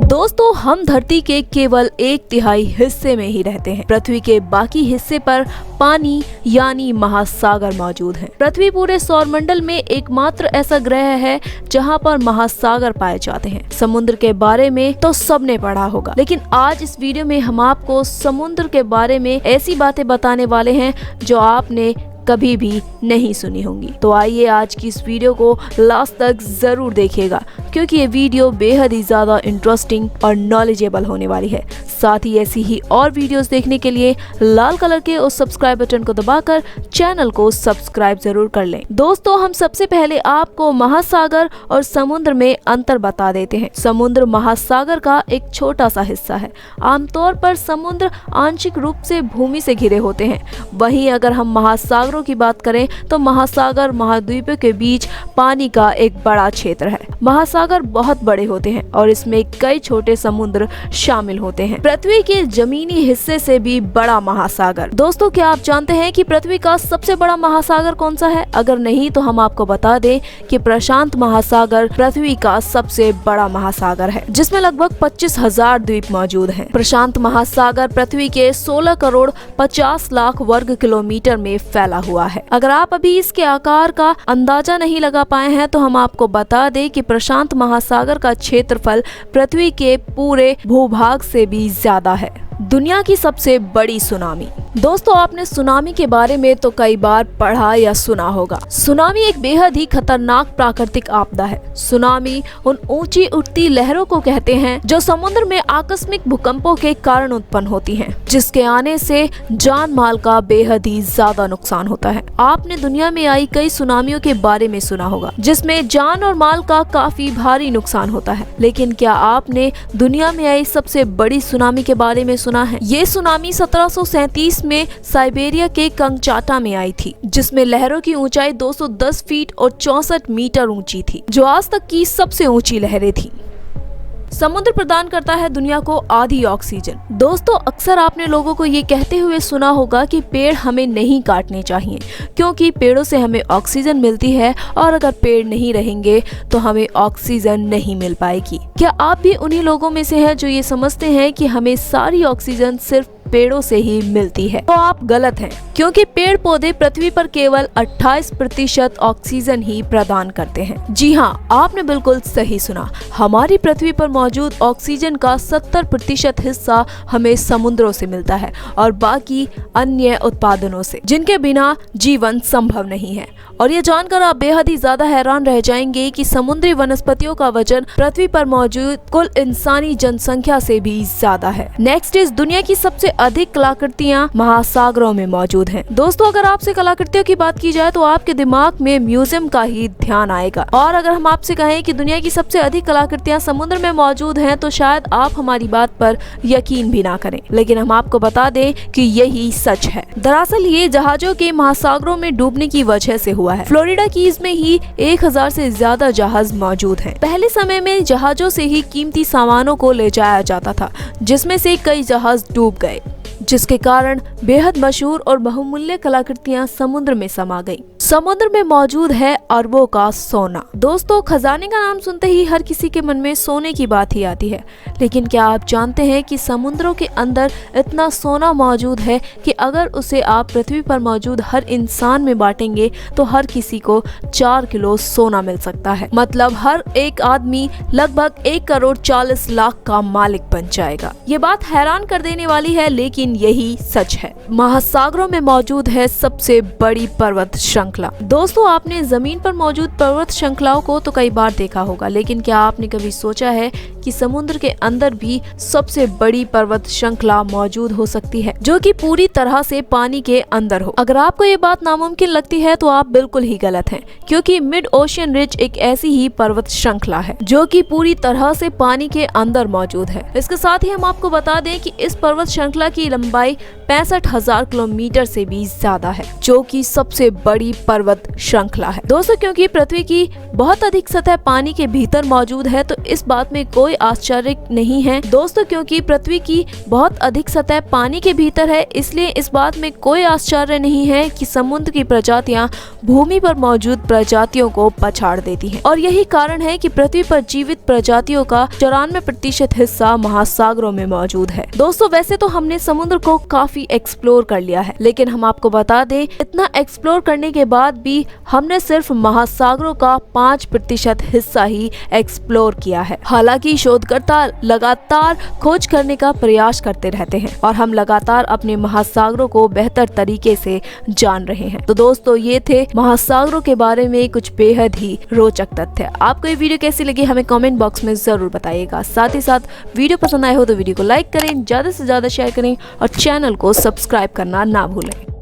दोस्तों, हम धरती के केवल 1/3 हिस्से में ही रहते हैं। पृथ्वी के बाकी हिस्से पर पानी यानी महासागर मौजूद हैं। पृथ्वी पूरे सौरमंडल में एकमात्र ऐसा ग्रह है जहां पर महासागर पाए जाते हैं। समुद्र के बारे में तो सबने पढ़ा होगा, लेकिन आज इस वीडियो में हम आपको समुद्र के बारे में ऐसी बातें बताने वाले हैं जो आपने कभी भी नहीं सुनी होंगी। तो आइए आज की इस वीडियो को लास्ट तक जरूर देखिएगा, क्योंकि ये वीडियो बेहद ही ज्यादा इंटरेस्टिंग और नॉलेजेबल होने वाली है। साथ ही ऐसी ही और वीडियोस देखने के लिए लाल कलर के उस सब्सक्राइब बटन को दबाकर चैनल को सब्सक्राइब जरूर कर लें। दोस्तों, हम सबसे पहले आपको महासागर और समुद्र में अंतर बता देते हैं। समुद्र महासागर का एक छोटा सा हिस्सा है। आमतौर पर समुद्र आंशिक रूप से भूमि से घिरे होते हैं। वहीं अगर हम महासागरों की बात करें तो महासागर महाद्वीपों के बीच पानी का एक बड़ा क्षेत्र है। महासागर बहुत बड़े होते हैं और इसमें कई छोटे समुद्र शामिल होते हैं। पृथ्वी के जमीनी हिस्से से भी बड़ा महासागर। दोस्तों, क्या आप जानते हैं कि पृथ्वी का सबसे बड़ा महासागर कौन सा है? अगर नहीं तो हम आपको बता दें कि प्रशांत महासागर पृथ्वी का सबसे बड़ा महासागर है, जिसमें लगभग 25,000 द्वीप मौजूद हैं। प्रशांत महासागर पृथ्वी के 16 करोड़ 50 लाख वर्ग किलोमीटर में फैला हुआ है। अगर आप अभी इसके आकार का अंदाजा नहीं लगा पाए हैं तो हम आपको बता दें कि प्रशांत महासागर का क्षेत्रफल पृथ्वी के पूरे भूभाग से भी ज्यादा है। दुनिया की सबसे बड़ी सुनामी। दोस्तों, आपने सुनामी के बारे में तो कई बार पढ़ा या सुना होगा। सुनामी एक बेहद ही खतरनाक प्राकृतिक आपदा है। सुनामी उन ऊंची उठती लहरों को कहते हैं जो समुद्र में आकस्मिक भूकंपों के कारण उत्पन्न होती हैं, जिसके आने से जान माल का बेहद ही ज्यादा नुकसान होता है। आपने दुनिया में आई कई सुनामियों के बारे में सुना होगा, जिसमें जान और माल का काफी भारी नुकसान होता है। लेकिन क्या आपने दुनिया में आई सबसे बड़ी सुनामी के बारे में सुना है? ये सुनामी 1737 में साइबेरिया के कंगचाटा में आई थी, जिसमें लहरों की ऊंचाई 210 फीट और 64 मीटर ऊंची थी, जो आज तक की सबसे ऊंची लहरें थी। समुद्र प्रदान करता है दुनिया को आधी ऑक्सीजन। दोस्तों, अक्सर आपने लोगों को ये कहते हुए सुना होगा कि पेड़ हमें नहीं काटने चाहिए, क्योंकि पेड़ों से हमें ऑक्सीजन मिलती है और अगर पेड़ नहीं रहेंगे तो हमें ऑक्सीजन नहीं मिल पाएगी। क्या आप भी उन्हीं लोगों में से हैं जो ये समझते हैं कि हमें सारी ऑक्सीजन सिर्फ पेड़ों से ही मिलती है? तो आप गलत हैं, क्योंकि पेड़ पौधे पृथ्वी पर केवल 28% ऑक्सीजन ही प्रदान करते हैं। जी हाँ, आपने बिल्कुल सही सुना। हमारी पृथ्वी पर मौजूद ऑक्सीजन का 70% हिस्सा हमें समुद्रों से मिलता है और बाकी अन्य उत्पादनों से, जिनके बिना जीवन संभव नहीं है। और ये जानकर आप बेहद ही ज्यादा हैरान रह जाएंगे कि समुद्री वनस्पतियों का वजन पृथ्वी पर मौजूद कुल इंसानी जनसंख्या से भी ज्यादा है। नेक्स्ट इज दुनिया की सबसे अधिक कलाकृतियां महासागरों में मौजूद हैं। दोस्तों, अगर आपसे कलाकृतियों की बात की जाए तो आपके दिमाग में म्यूजियम का ही ध्यान आएगा। और अगर हम आपसे कहें कि दुनिया की सबसे अधिक कलाकृतियां समुद्र में मौजूद हैं तो शायद आप हमारी बात पर यकीन भी ना करें, लेकिन हम आपको बता दें कि यही सच है। दरअसल ये जहाजों के महासागरों में डूबने की वजह से हुआ है। फ्लोरिडा कीज में ही 1000 से ज्यादा जहाज मौजूद हैं। पहले समय में जहाजों से ही कीमती सामानों को ले जाया जाता था, जिसमें से कई जहाज डूब गए, जिसके कारण बेहद मशहूर और बहुमूल्य कलाकृतियां समुद्र में समा गईं। समुद्र में मौजूद है अरबों का सोना। दोस्तों, खजाने का नाम सुनते ही हर किसी के मन में सोने की बात ही आती है, लेकिन क्या आप जानते हैं कि समुद्रों के अंदर इतना सोना मौजूद है कि अगर उसे आप पृथ्वी पर मौजूद हर इंसान में बांटेंगे तो हर किसी को 4 किलो सोना मिल सकता है। मतलब हर एक आदमी लगभग 1 करोड़ 40 लाख का मालिक बन जाएगा। ये बात हैरान कर देने वाली है, लेकिन यही सच है। महासागरों में मौजूद है सबसे बड़ी पर्वत श्रृंखला। दोस्तों, आपने जमीन पर मौजूद पर्वत श्रृंखलाओं को तो कई बार देखा होगा, लेकिन क्या आपने कभी सोचा है कि समुद्र के अंदर भी सबसे बड़ी पर्वत श्रृंखला मौजूद हो सकती है, जो कि पूरी तरह से पानी के अंदर हो? अगर आपको ये बात नामुमकिन लगती है तो आप बिल्कुल ही गलत हैं, क्योंकि मिड ओशियन रिज एक ऐसी ही पर्वत श्रृंखला है जो कि पूरी तरह से पानी के अंदर मौजूद है। इसके साथ ही हम आपको बता दें कि इस पर्वत श्रृंखला की लंबाई 65,000 किलोमीटर से भी ज्यादा है, जो कि सबसे बड़ी पर्वत श्रृंखला है। दोस्तों, क्योंकि पृथ्वी की बहुत अधिक सतह पानी के भीतर मौजूद है तो इस बात में कोई आश्चर्य नहीं है। दोस्तों, क्योंकि पृथ्वी की बहुत अधिक सतह पानी के भीतर है, इसलिए इस बात में कोई आश्चर्य नहीं है कि समुद्र की प्रजातियां भूमि पर मौजूद प्रजातियों को पछाड़ देती हैं। और यही कारण है कि पृथ्वी पर जीवित प्रजातियों का 94% हिस्सा महासागरों में मौजूद है। दोस्तों, वैसे तो हमने समुद्र को काफी एक्सप्लोर कर लिया है, लेकिन हम आपको बता दें, इतना एक्सप्लोर करने के बाद भी हमने सिर्फ महासागरों का 5% हिस्सा ही एक्सप्लोर किया है। हालांकि शोधकर्ता लगातार खोज करने का प्रयास करते रहते हैं और हम लगातार अपने महासागरों को बेहतर तरीके से जान रहे हैं। तो दोस्तों, ये थे महासागरों के बारे में कुछ बेहद ही रोचक तथ्य। आपको ये वीडियो कैसी लगी हमें कमेंट बॉक्स में जरूर बताइएगा। साथ ही साथ वीडियो पसंद आए हो तो वीडियो को लाइक करें, ज्यादा से ज्यादा शेयर करें और चैनल को सब्सक्राइब करना ना भूलें।